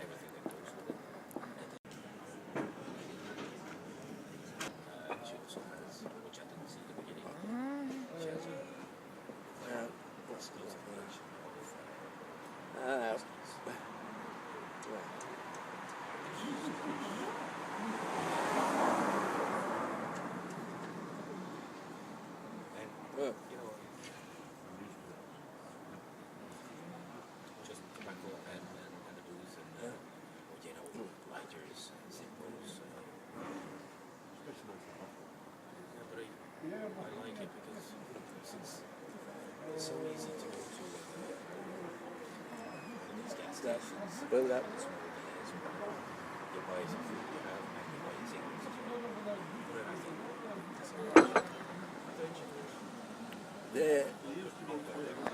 everything that goes with it. She also has, which I didn't see at the beginning, she has a skills combination of and you know, just tobacco and the booze and you know, lighters, simples. Yeah, but I like it because it's so easy to go to these gas stations. Build up. Small days where you buy some food you have and you buy cigarettes as well. But I think it's a